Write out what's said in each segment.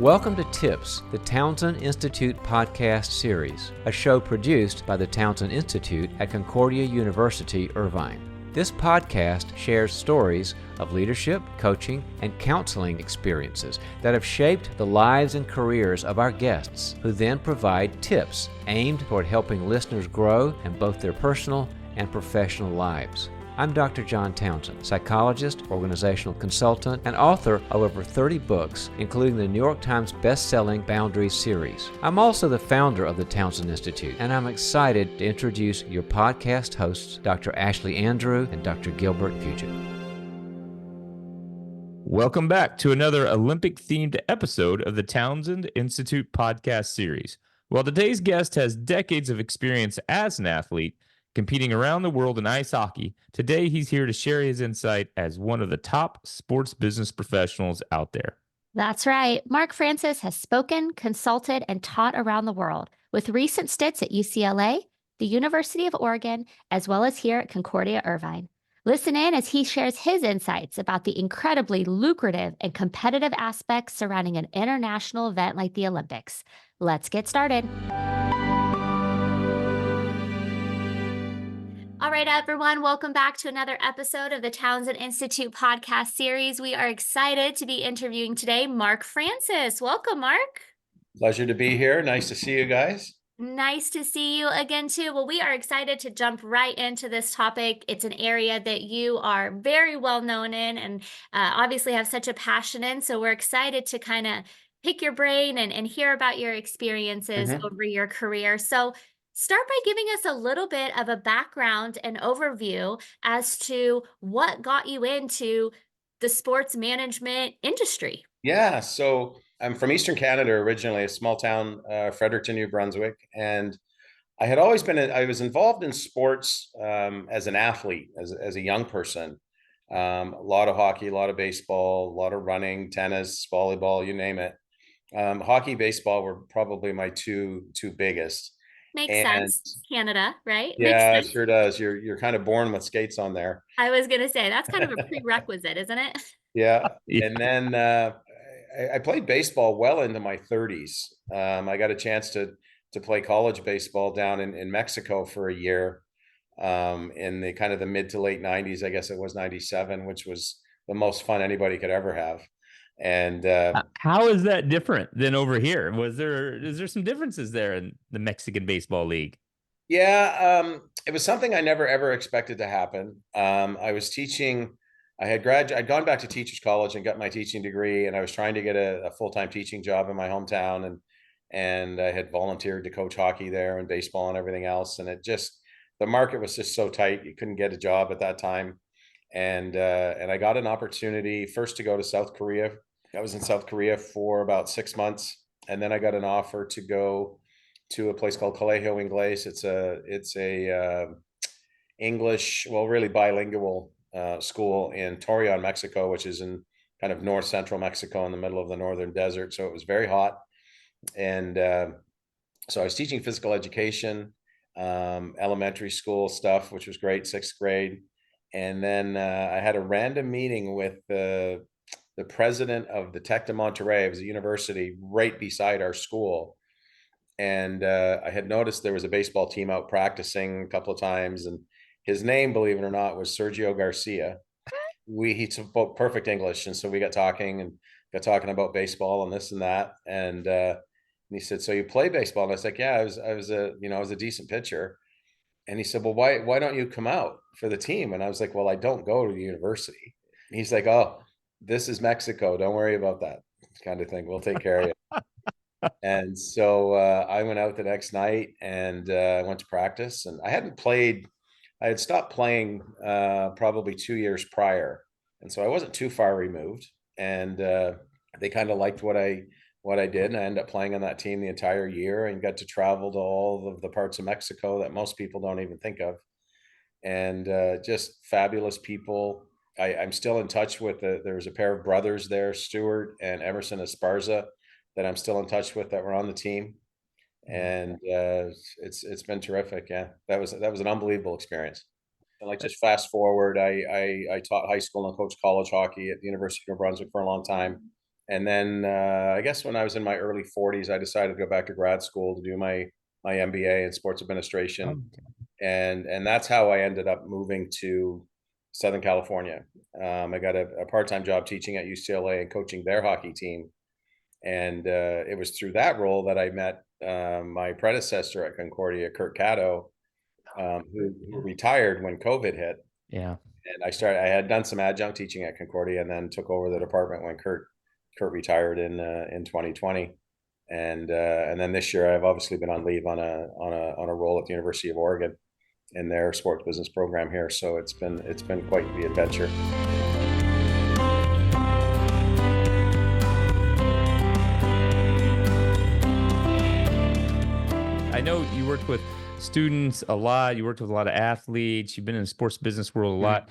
Welcome to Tips, the Townsend Institute podcast series, a show produced by the Townsend Institute at Concordia University Irvine. This podcast shares stories of leadership, coaching, and counseling experiences that have shaped the lives and careers of our guests, who then provide tips aimed toward helping listeners grow in both their personal and professional lives. I'm Dr. John Townsend, psychologist, organizational consultant, and author of over 30 books, including the New York Times best-selling Boundaries series. I'm also the founder of the Townsend Institute, and I'm excited to introduce your podcast hosts, Dr. Ashlie Andrew and Dr. Gilbert Puget. Welcome back to another Olympic-themed episode of the Townsend Institute podcast series. While today's guest has decades of experience as an athlete, competing around the world in ice hockey, today he's here to share his insight as one of the top sports business professionals out there. That's right. Mark Francis has spoken, consulted, and taught around the world, with recent stints at UCLA, the University of Oregon, as well as here at Concordia Irvine. Listen in as he shares his insights about the incredibly lucrative and competitive aspects surrounding an international event like the Olympics. Let's get started. All right, everyone, welcome back to another episode of the Townsend Institute podcast series. We are excited to be interviewing today Mark Francis. Welcome, Mark. Pleasure to be here. Nice to see you guys. Nice to see you again, too. Well, we are excited to jump right into this topic. It's an area that you are very well known in and obviously have such a passion in. So we're excited to kind of pick your brain and hear about your experiences over your career. So start by giving us a little bit of a background and overview as to what got you into the sports management industry. Yeah, so I'm from Eastern Canada originally, a small town, Fredericton, New Brunswick. And I had always I was involved in sports as an athlete, as a young person. A lot of hockey, a lot of baseball, a lot of running, tennis, volleyball, you name it. Hockey, baseball were probably my two biggest. Makes sense. Canada, right? Yeah, Makes sense. it sure does. You're kind of born with skates on there. I was going to say, that's kind of a prerequisite, isn't it? Yeah. And then I played baseball well into my 30s. I got a chance to play college baseball down in Mexico for a year in the kind of the mid to late 90s. I guess it was 97, which was the most fun anybody could ever have. And how is that different than over here? Is there some differences there in the Mexican Baseball League? Yeah, it was something I never ever expected to happen. I was teaching. I'd gone back to teachers college and got my teaching degree, and I was trying to get a full-time teaching job in my hometown, and I had volunteered to coach hockey there and baseball and everything else. And the market was just so tight, you couldn't get a job at that time. And I got an opportunity first to go to South Korea. I was in South Korea for about 6 months, and then I got an offer to go to a place called Colegio Inglés. It's a English, well, really bilingual school in Torreon, Mexico, which is in kind of north central Mexico in the middle of the northern desert. So it was very hot, and so I was teaching physical education, elementary school stuff, which was great, 6th grade. And then I had a random meeting with the president of the Tec de Monterrey. It was a university right beside our school. And I had noticed there was a baseball team out practicing a couple of times. And his name, believe it or not, was Sergio Garcia. He spoke perfect English. And so we got talking about baseball and this and that. And he said, "So you play baseball?" And I was like, "Yeah, I was a decent pitcher." And he said, "Well, why don't you come out for the team?" And I was like, "Well, I don't go to the university." And he's like, "Oh, this is Mexico. Don't worry about that," kind of thing. "We'll take care of you." And so I went out the next night and I went to practice. And I had stopped playing probably 2 years prior. And so I wasn't too far removed. And they kind of liked what I did. And I ended up playing on that team the entire year and got to travel to all of the parts of Mexico that most people don't even think of. And just fabulous people. I'm still in touch with there's a pair of brothers there, Stuart and Emerson Esparza, that I'm still in touch with that were on the team. And it's been terrific. Yeah, that was an unbelievable experience. And like, just fast forward, I taught high school and coached college hockey at the University of New Brunswick for a long time. And then I guess when I was in my early 40s, I decided to go back to grad school to do my MBA in sports administration, and that's how I ended up moving to Southern California. I got a part-time job teaching at UCLA and coaching their hockey team, and it was through that role that I met my predecessor at Concordia, Kurt Caddo, who retired when COVID hit. Yeah. And I had done some adjunct teaching at Concordia, and then took over the department when Kurt retired in 2020. And then this year I've obviously been on leave on a role at the University of Oregon in their sports business program here. So it's been quite the adventure. I know you worked with students a lot. You worked with a lot of athletes. You've been in the sports business world a lot.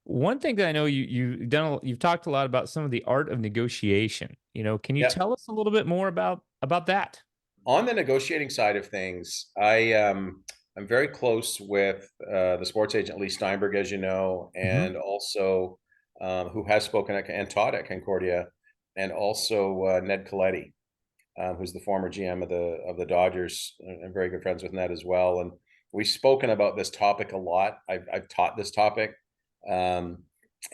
One thing that I know you've talked a lot about some of the art of negotiation. Can you tell us a little bit more about that? On the negotiating side of things, I'm very close with the sports agent Lee Steinberg, as you know, and also who has spoken and taught at Concordia, and also Ned Colletti, who's the former GM of the Dodgers. I'm very good friends with Ned as well, and we've spoken about this topic a lot. I've taught this topic, and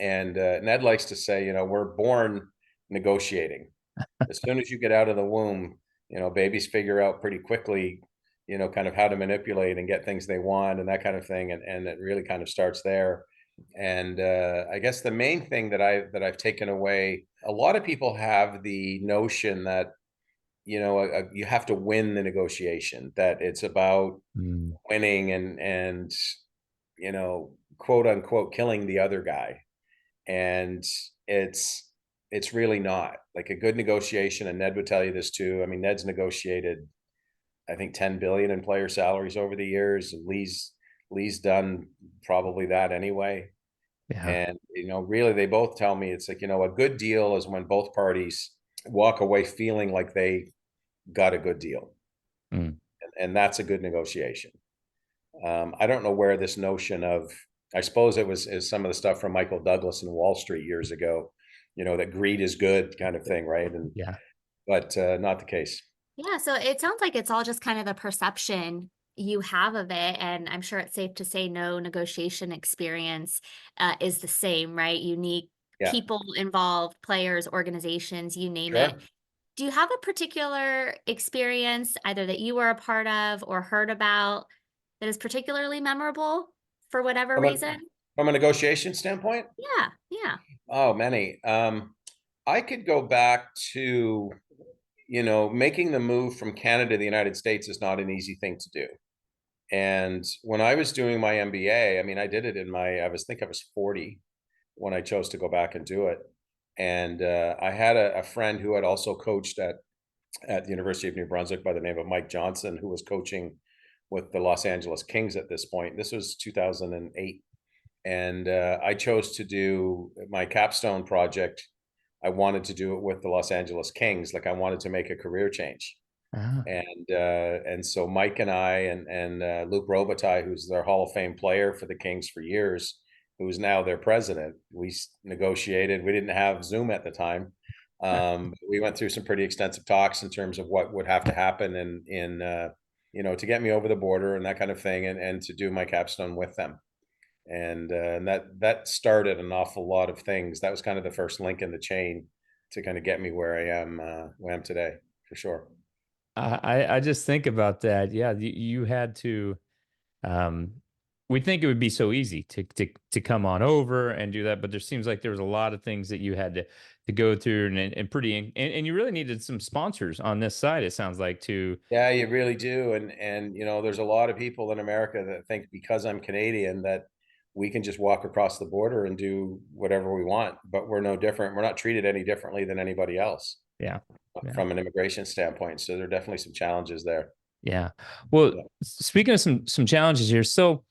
Ned likes to say, we're born negotiating. As soon as you get out of the womb, babies figure out pretty quickly, kind of how to manipulate and get things they want and that kind of thing, and it really kind of starts there. And I guess the main thing that I've taken away, a lot of people have the notion that you have to win the negotiation, that it's about winning and quote unquote killing the other guy, and it's really not. Like, a good negotiation, and Ned would tell you this too. I mean, Ned's negotiated, I think, 10 billion in player salaries over the years, and Lee's done probably that anyway. Yeah. And really, they both tell me it's like, a good deal is when both parties walk away feeling like they got a good deal, and that's a good negotiation. I don't know where this notion of, I suppose is some of the stuff from Michael Douglas in Wall Street years ago, that greed is good kind of thing, right? And but not the case. Yeah, so it sounds like it's all just kind of the perception you have of it, and I'm sure it's safe to say no negotiation experience is the same, right? Unique people involved, players, organizations, you name it. Do you have a particular experience either that you were a part of or heard about that is particularly memorable for whatever reason? From a negotiation standpoint? Yeah. Oh, many. I could go back to, making the move from Canada to the United States is not an easy thing to do. And when I was doing my MBA, I mean, I did it I was 40 when I chose to go back and do it. And I had a friend who had also coached at the University of New Brunswick by the name of Mike Johnson, who was coaching with the Los Angeles Kings at this point. This was 2008. And I chose to do my capstone project. I wanted to do it with the Los Angeles Kings. Like, I wanted to make a career change. And so Mike and I and Luc Robitaille, who's their Hall of Fame player for the Kings for years, who's now their president, we negotiated. We didn't have Zoom at the time. We went through some pretty extensive talks in terms of what would have to happen in to get me over the border and that kind of thing, and to do my capstone with them. And that started an awful lot of things. That was kind of the first link in the chain to kind of get me where I am today, for sure. I just think about that. Yeah, you had to. We think it would be so easy to come on over and do that, but there seems like there was a lot of things that you had to go through, and you really needed some sponsors on this side. It sounds like too. Yeah, you really do, and there's a lot of people in America that think because I'm Canadian that we can just walk across the border and do whatever we want, but we're no different. We're not treated any differently than anybody else. Yeah. From an immigration standpoint. So there are definitely some challenges there. Yeah. Well, speaking of some challenges here, so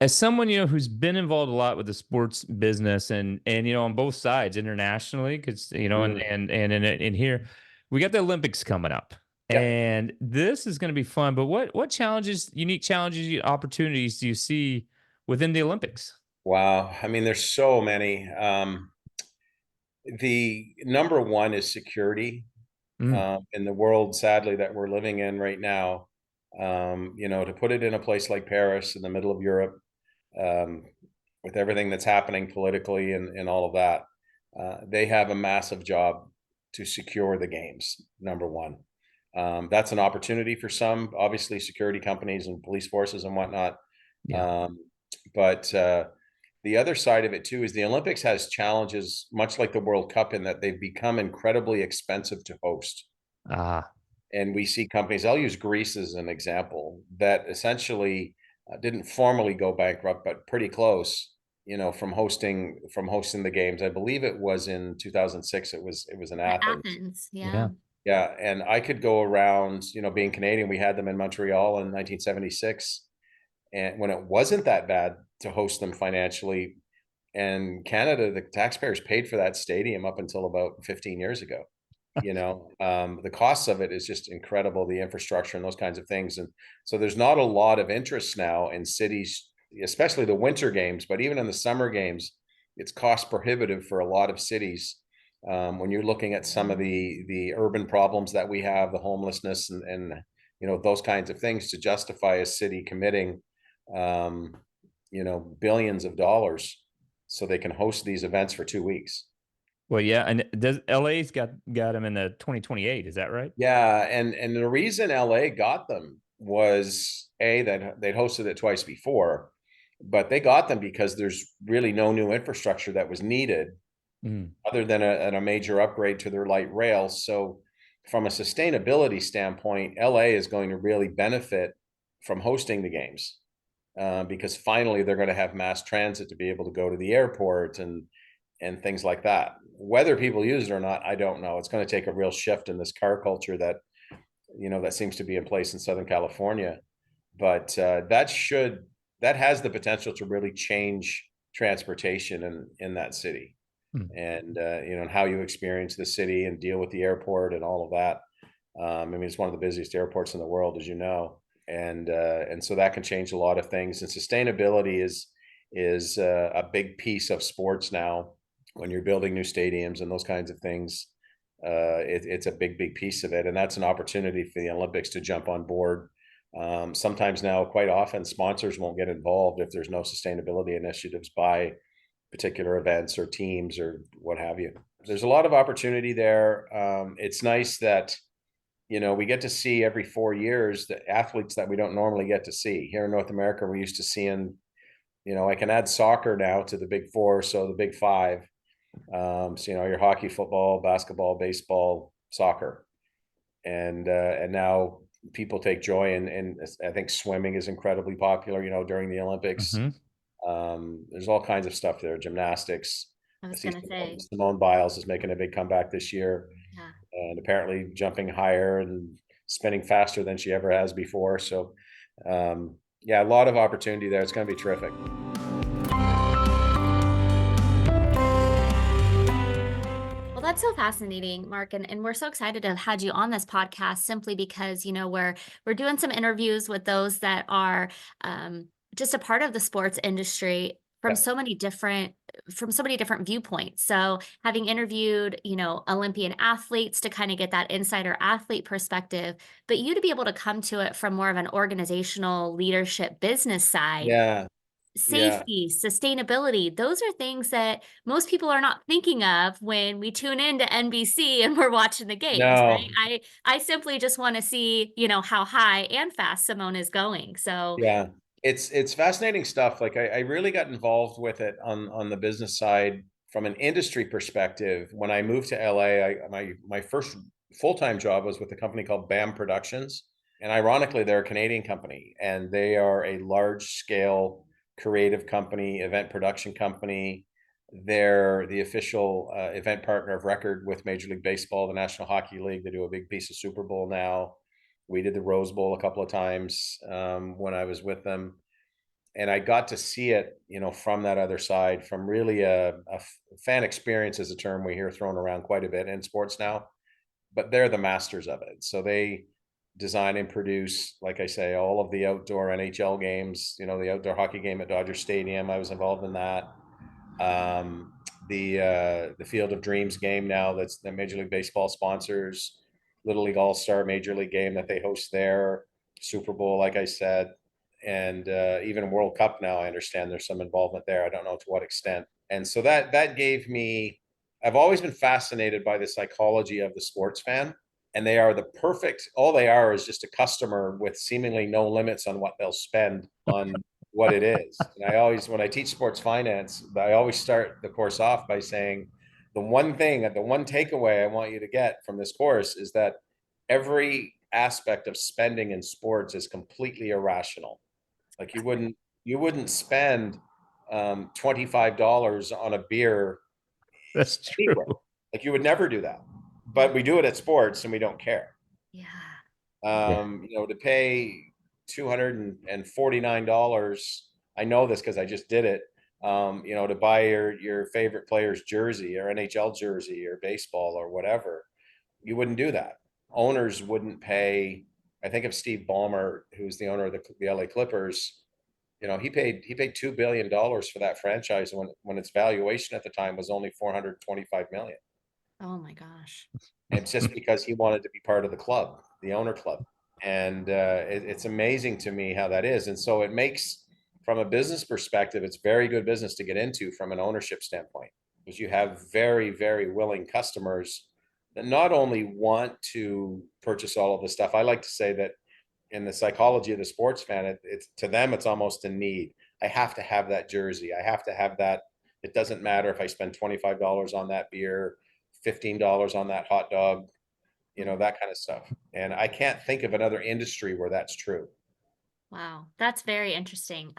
as someone, who's been involved a lot with the sports business and on both sides internationally, because, and in here, we got the Olympics coming up. And this is going to be fun, but what challenges, unique challenges, opportunities do you see within the Olympics? Wow. I mean, there's so many. The number one is security. In the world, sadly, that we're living in right now. To put it in a place like Paris in the middle of Europe, with everything that's happening politically and all of that, they have a massive job to secure the games, number one. That's an opportunity for some, obviously, security companies and police forces and whatnot. Yeah. But the other side of it too is the Olympics has challenges, much like the World Cup, in that they've become incredibly expensive to host. And we see companies, I'll use Greece as an example, that essentially didn't formally go bankrupt, but pretty close, from hosting the games. I believe it was in 2006. It was in Athens. Athens, Yeah. yeah. Yeah, and I could go around, being Canadian, we had them in Montreal in 1976, and when it wasn't that bad to host them financially. And Canada, the taxpayers paid for that stadium up until about 15 years ago. The costs of it is just incredible, the infrastructure and those kinds of things. And so there's not a lot of interest now in cities, especially the winter games, but even in the summer games, it's cost prohibitive for a lot of cities. When you're looking at some of the urban problems that we have, the homelessness and those kinds of things, to justify a city committing billions of dollars so they can host these events for 2 weeks. Well, yeah, and does LA's got them in the 2028? Is that right? Yeah, and the reason LA got them was that they'd hosted it twice before, but they got them because there's really no new infrastructure that was needed other than a major upgrade to their light rail. So from a sustainability standpoint, LA is going to really benefit from hosting the games, because finally they're going to have mass transit to be able to go to the airport and things like that. Whether people use it or not, I don't know. It's going to take a real shift in this car culture that seems to be in place in Southern California. But that has the potential to really change transportation in that city, and how you experience the city and deal with the airport and all of that. It's one of the busiest airports in the world, as you know, and so that can change a lot of things. And sustainability is a big piece of sports now. When you're building new stadiums and those kinds of things, it's a big piece of it. And that's an opportunity for the Olympics to jump on board. Sometimes now, quite often, sponsors won't get involved if there's no sustainability initiatives by particular events or teams or what have you. There's a lot of opportunity there. It's nice that, we get to see every 4 years the athletes that we don't normally get to see. Here in North America, we're used to seeing, I can add soccer now to the big four, so the big five. Your hockey, football, basketball, baseball, soccer, and now people take joy in I think swimming is incredibly popular, during the Olympics. There's all kinds of stuff there, gymnastics. I was going to say Simone Biles is making a big comeback this year, yeah. and apparently jumping higher and spinning faster than she ever has before. So, a lot of opportunity there. It's going to be terrific. That's so fascinating, Mark, and we're so excited to have had you on this podcast, simply because we're doing some interviews with those that are just a part of the sports industry from so many different viewpoints. So having interviewed Olympian athletes to kind of get that insider athlete perspective, but you to be able to come to it from more of an organizational leadership business side. Yeah. Safety, sustainability, those are things that most people are not thinking of when we tune into NBC and we're watching the games, right? I simply just want to see, how high and fast Simone is going. So yeah, it's fascinating stuff. Like I really got involved with it on the business side from an industry perspective. When I moved to LA, my first full-time job was with a company called BAM Productions. And ironically, they're a Canadian company, and they are a large-scale creative company, event production company. They're the official event partner of record with Major League Baseball, the National Hockey League. They do a big piece of Super Bowl now. We did the Rose Bowl a couple of times when I was with them. And I got to see it, from that other side, from really a fan experience is a term we hear thrown around quite a bit in sports now, but they're the masters of it. So they design and produce, like I say, all of the outdoor NHL games, the outdoor hockey game at Dodger Stadium. I was involved in that. the Field of Dreams game now that's the Major League Baseball sponsors, Little League All-Star Major League game that they host there, Super Bowl, like I said, and even World Cup now. I understand there's some involvement there. I don't know to what extent. And so that gave me. I've always been fascinated by the psychology of the sports fan, and they are the perfect. All they are is just a customer with seemingly no limits on what they'll spend on what it is. And I always, when I teach sports finance, I always start the course off by saying the one takeaway I want you to get from this course is that every aspect of spending in sports is completely irrational. Like you wouldn't spend $25 on a beer. That's true. Anywhere. Like you would never do that, but we do it at sports and we don't care. Yeah. To pay $249. I know this because I just did it. To buy your favorite player's jersey or NHL jersey or baseball or whatever, you wouldn't do that. Owners wouldn't pay. I think of Steve Ballmer, who's the owner of the LA Clippers. He paid $2 billion for that franchise when its valuation at the time was only $425 million. Oh my gosh. And it's just because he wanted to be part of the club, the owner club. And it's amazing to me how that is. And so it makes, from a business perspective, it's very good business to get into from an ownership standpoint, because you have very, very willing customers that not only want to purchase all of this stuff. I like to say that in the psychology of the sports fan, it's to them, it's almost a need. I have to have that jersey. I have to have that. It doesn't matter if I spend $25 on that beer, $15 on that hot dog, that kind of stuff. And I can't think of another industry where that's true. Wow, that's very interesting.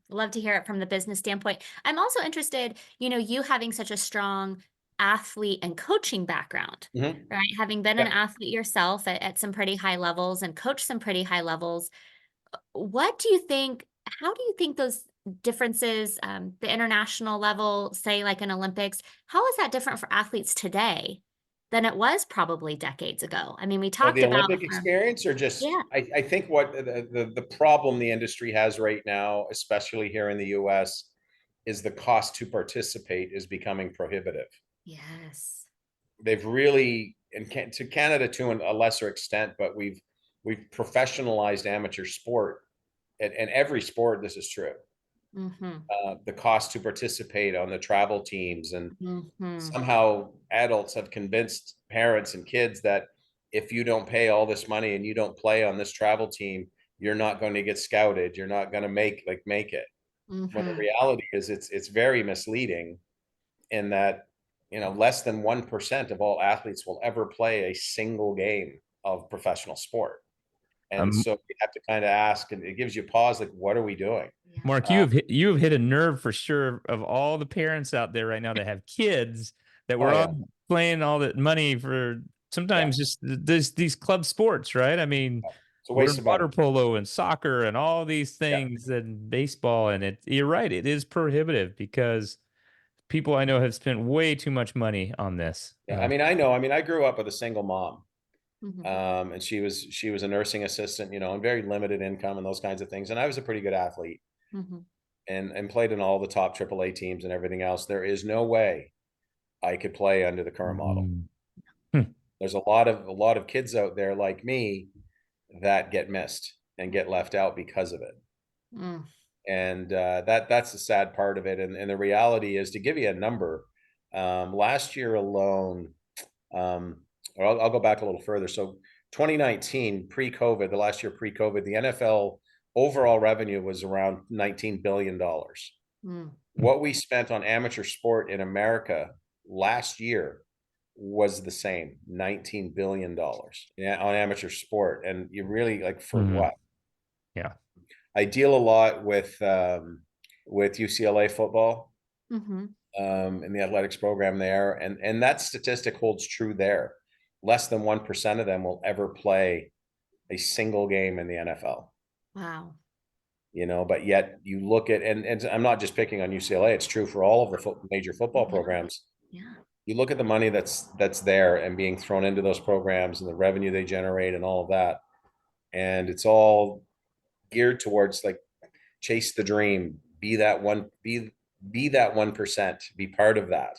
Love to hear it from the business standpoint. I'm also interested, you having such a strong athlete and coaching background, Mm-hmm. right? Having been an athlete yourself at some pretty high levels and coached some pretty high levels. How do you think those differences, the international level, say like in Olympics, how is that different for athletes today than it was probably decades ago? I mean, we talked the about Olympic experience, or just, yeah. I think what the problem the industry has right now, especially here in the US, is the cost to participate is becoming prohibitive. Yes. They've really, to Canada to a lesser extent, but we've professionalized amateur sport, and every sport this is true. Mm-hmm. The cost to participate on the travel teams, and Mm-hmm. somehow adults have convinced parents and kids that if you don't pay all this money and you don't play on this travel team, you're not going to get scouted. You're not going to make it. Mm-hmm. When the reality is it's very misleading, in that, less than 1% of all athletes will ever play a single game of professional sport. And so you have to kind of ask, and it gives you pause, like, what are we doing? Yeah. Mark, you have hit a nerve for sure of all the parents out there right now that have kids that were on playing all that money for sometimes just these club sports, right? I mean, it's a waste of water money. Polo and soccer and all these things and baseball, and you're right, it is prohibitive because people I know have spent way too much money on this. Yeah, I grew up with a single mom. Mm-hmm. And she was a nursing assistant, and very limited income and those kinds of things. And I was a pretty good athlete, Mm-hmm. and played in all the top AAA teams and everything else. There is no way I could play under the current model. There's a lot of kids out there like me that get missed and get left out because of it. Mm. And that's the sad part of it. And the reality is, to give you a number, last year alone, I'll go back a little further. So 2019, pre-COVID, the last year pre-COVID, the NFL overall revenue was around $19 billion. Mm. What we spent on amateur sport in America last year was the same, $19 billion on amateur sport. And you really, like, for what? Yeah. I deal a lot with UCLA football. Mm-hmm. In the athletics program there. And that statistic holds true there. Less than 1% of them will ever play a single game in the NFL. Wow. But yet you look at, and I'm not just picking on UCLA, it's true for all of the major football programs. Yeah. You look at the money that's there and being thrown into those programs and the revenue they generate and all of that. And it's all geared towards, like, chase the dream, be that 1%, be part of that.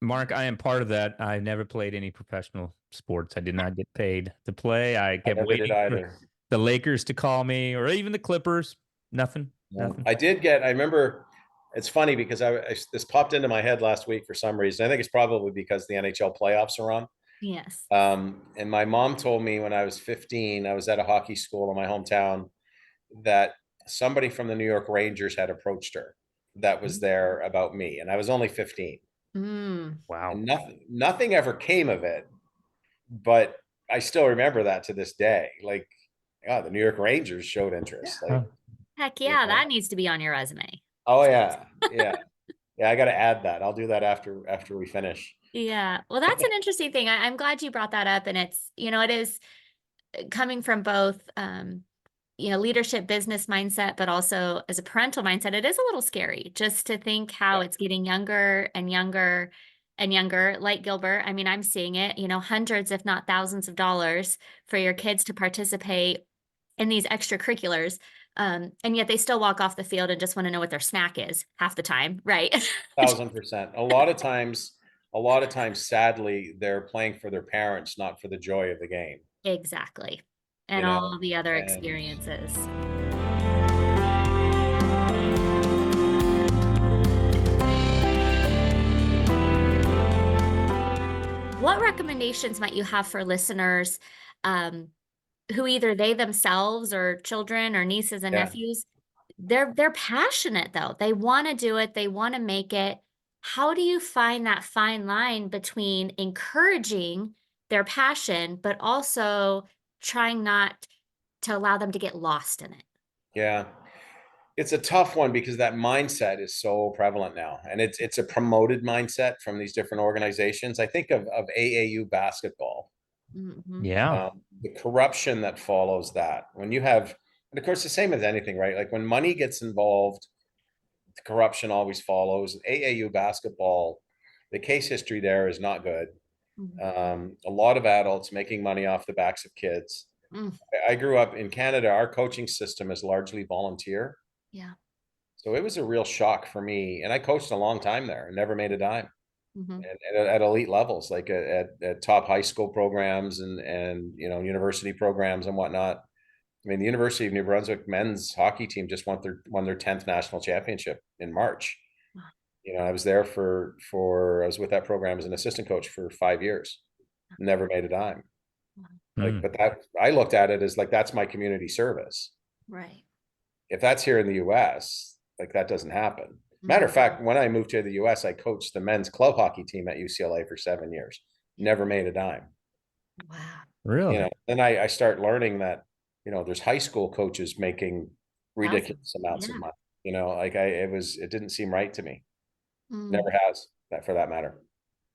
Mark, I am part of that. I never played any professional sports. I did not get paid to play. I I kept never did waiting for either. the Lakers to call me or even the Clippers. Nothing. Nothing. I remember, it's funny because this popped into my head last week for some reason. I think it's probably because the NHL playoffs are on. Yes. And my mom told me when I was 15, I was at a hockey school in my hometown, that somebody from the New York Rangers had approached her that was there about me. And I was only 15. Mm. Wow. And nothing ever came of it. But I still remember that to this day. Like, yeah, the New York Rangers showed interest. Like, Heck you yeah, know, that needs to be on your resume. oh yeah, yeah, yeah. I got to add that. I'll do that after we finish. Yeah. Well, that's an interesting thing. I'm glad you brought that up. And it's, it is coming from both, leadership business mindset, but also as a parental mindset, it is a little scary just to think how it's getting younger and younger and younger. Like Gilbert, I mean, I'm seeing it, hundreds, if not thousands of dollars for your kids to participate in these extracurriculars. And yet they still walk off the field and just want to know what their snack is half the time. Right. 1,000%. A lot of times, sadly, they're playing for their parents, not for the joy of the game. Exactly. You And know, all the other and experiences. What recommendations might you have for listeners who either they themselves or children or nieces and yeah, nephews, they're passionate though. They want to do it, they want to make it. How do you find that fine line between encouraging their passion, but also trying not to allow them to get lost in it? yeah. It's a tough one because that mindset is so prevalent now, and it's a promoted mindset from these different organizations. I think of AAU basketball, Mm-hmm. Yeah. the corruption that follows that. When you have, and of course, the same as anything, right? Like when money gets involved, the corruption always follows. AAU basketball, the case history there is not good. A lot of adults making money off the backs of kids. Mm, I grew up in Canada. Our coaching system is largely volunteer. yeah. So it was a real shock for me. And I coached a long time there and never made a dime. Mm-hmm. And at elite levels, like at top high school programs and university programs and whatnot. I mean, the University of New Brunswick men's hockey team just won their 10th national championship in March. Wow. I was there I was with that program as an assistant coach for 5 years. Never made a dime. Like, but that I looked at it as like that's my community service. Right. If that's here in the US, like that doesn't happen. Matter of fact, when I moved to the US, I coached the men's club hockey team at UCLA for 7 years. Never made a dime. Wow. Really? Then I start learning that, there's high school coaches making ridiculous amounts of money. It didn't seem right to me. Never has, that for that matter.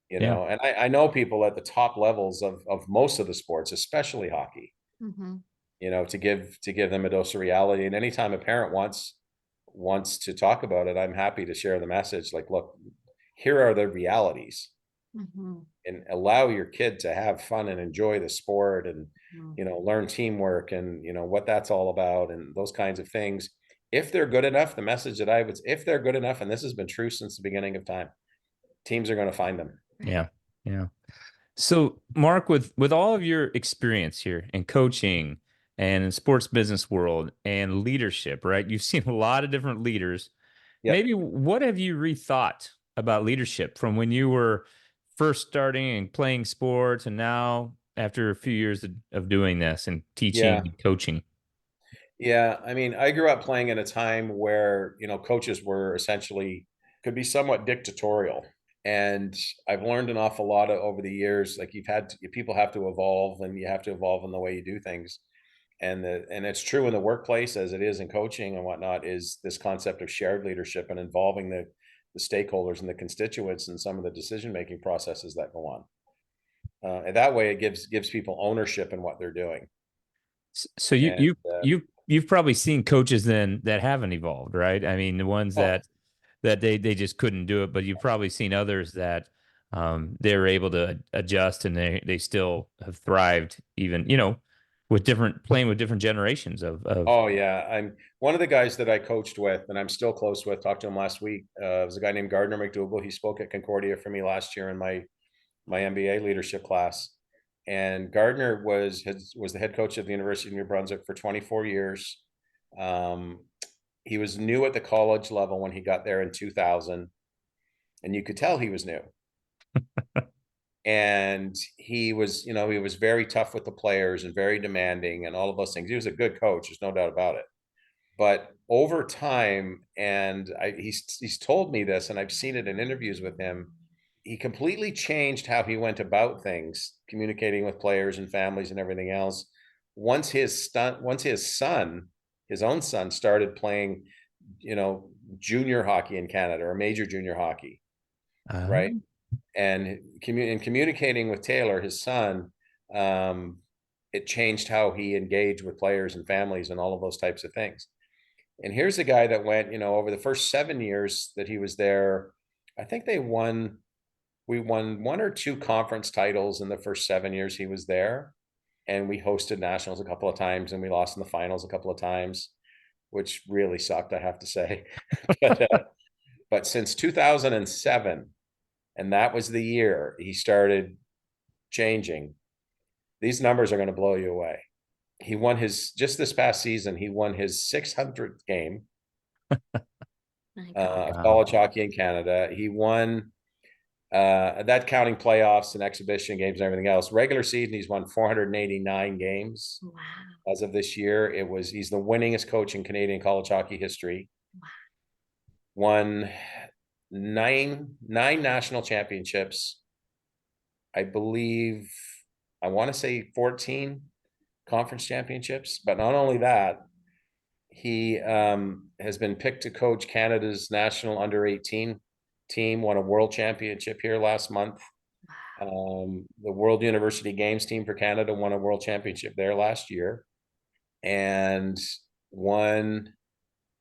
Yeah. And I know people at the top levels of most of the sports, especially hockey, Mm-hmm. to give them a dose of reality. And anytime a parent wants to talk about it, I'm happy to share the message. Like, look, here are the realities, Mm-hmm. and allow your kid to have fun and enjoy the sport and, Mm-hmm. learn teamwork and, what that's all about and those kinds of things. If they're good enough, the message that if they're good enough, and this has been true since the beginning of time, teams are going to find them. Yeah. Yeah. So, Mark, with all of your experience here in coaching and in sports business world and leadership, right? You've seen a lot of different leaders. Yep. Maybe what have you rethought about leadership from when you were first starting and playing sports and now after a few years of doing this and teaching Yeah. and coaching? Yeah. I mean, I grew up playing in a time where, coaches were essentially could be somewhat dictatorial. And I've learned an awful lot over the years. Like people have to evolve, and you have to evolve in the way you do things. And it's true in the workplace as it is in coaching and whatnot, is this concept of shared leadership and involving the stakeholders and the constituents in some of the decision-making processes that go on. And that way it gives people ownership in what they're doing. So And you've probably seen coaches then that haven't evolved, right? I mean, the ones that they just couldn't do it, but you've probably seen others that they were able to adjust and they still have thrived even, playing with different generations of. Oh yeah, I'm one of the guys that I coached with, and I'm still close with. Talked to him last week. Was a guy named Gardner McDougall. He spoke at Concordia for me last year in my MBA leadership class. And Gardner was the head coach of the University of New Brunswick for 24 years. He was new at the college level when he got there in 2000, and you could tell he was new. And he was very tough with the players and very demanding and all of those things. He was a good coach, there's no doubt about it. But over time, and he's told me this, and I've seen it in interviews with him, he completely changed how he went about things, communicating with players and families and everything else. Once his own son, started playing, junior hockey in Canada, or major junior hockey, right? And communicating with Taylor, his son, it changed how he engaged with players and families and all of those types of things. And here's a guy that went, over the first 7 years that he was there, I think we won 1 or 2 conference titles in the first 7 years he was there. And we hosted nationals a couple of times, and we lost in the finals a couple of times, which really sucked, I have to say. But since 2007, and that was the year he started changing, these numbers are going to blow you away. He won just this past season, he won his 600th game of college hockey in Canada. He won, that counting playoffs and exhibition games and everything else. Regular season, he's won 489 games. Wow. As of this year. He's the winningest coach in Canadian college hockey history. Wow. Won nine national championships. I want to say 14 conference championships. But not only that, he has been picked to coach Canada's national under-18 team, won a world championship here last month. The World University Games team for Canada won a world championship there last year. And won,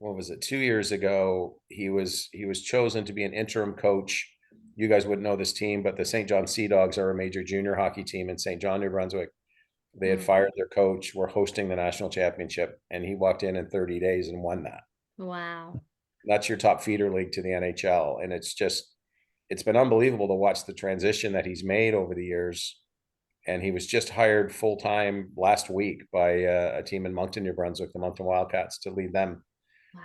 2 years ago, he was chosen to be an interim coach. You guys wouldn't know this team, but the St. John Sea Dogs are a major junior hockey team in St. John, New Brunswick. They had fired their coach, were hosting the national championship, and he walked in 30 days and won that. Wow. That's your top feeder league to the NHL. And it's been unbelievable to watch the transition that he's made over the years. And he was just hired full-time last week by a team in Moncton, New Brunswick, the Moncton Wildcats, to lead them. Wow.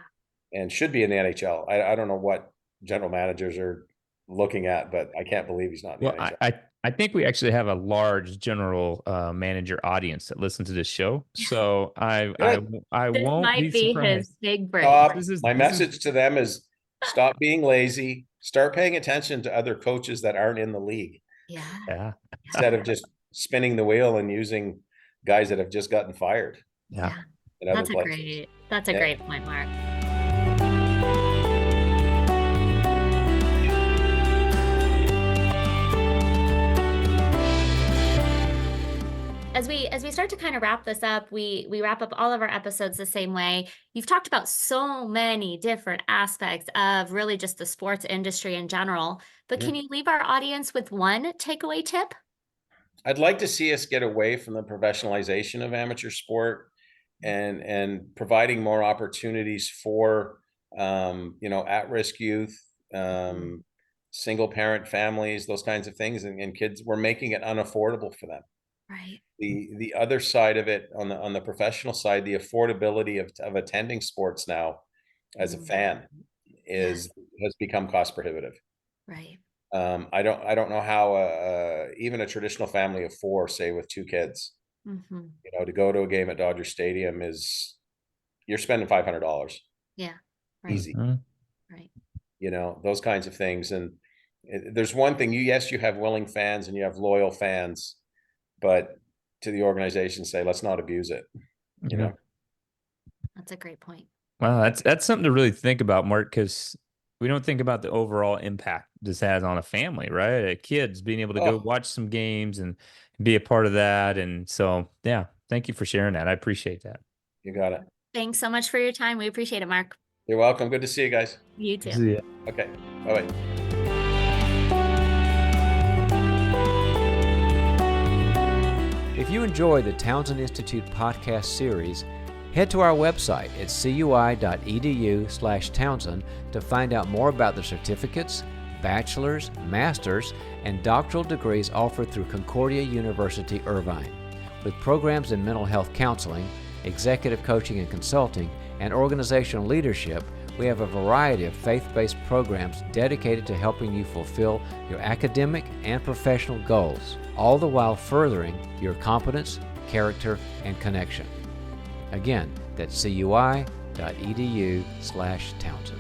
And should be in the NHL. I don't know what general managers are looking at, but I can't believe he's not in the NHL. I think we actually have a large general manager audience that listen to this show. So I won't might be surprised. His big break. My message to them is stop being lazy. Start paying attention to other coaches that aren't in the league. Yeah. Instead of just spinning the wheel and using guys that have just gotten fired. Yeah. That's a great point, Mark. As we start to kind of wrap this up, we wrap up all of our episodes the same way. You've talked about so many different aspects of really just the sports industry in general, but can you leave our audience with one takeaway tip? I'd like to see us get away from the professionalization of amateur sport and providing more opportunities for at-risk youth, single parent families, those kinds of things, and kids. We're making it unaffordable for them. Right. The other side of it, on the professional side, the affordability of attending sports now as a fan has become cost prohibitive. Right. I don't know how even a traditional family of 4, say with 2 kids, to go to a game at Dodger Stadium you're spending $500. Yeah. Right. Easy. Right. Those kinds of things. And there's one thing, you have willing fans and you have loyal fans, but to the organization say, let's not abuse it. That's a great point. Wow, that's something to really think about, Mark, because we don't think about the overall impact this has on a family, right? Kids being able to go watch some games and be a part of that. And so, yeah, thank you for sharing that. I appreciate that. You got it. Thanks so much for your time. We appreciate it, Mark. You're welcome. Good to see you guys. You too. See ya. Okay. Bye-bye. If If you enjoy the Townsend Institute podcast series, head to our website at cui.edu/Townsend to find out more about the certificates, bachelor's, master's, and doctoral degrees offered through Concordia University Irvine. With programs in mental health counseling, executive coaching and consulting, and organizational leadership, we have a variety of faith-based programs dedicated to helping you fulfill your academic and professional goals, all the while furthering your competence, character, and connection. Again, that's cui.edu/Townsend.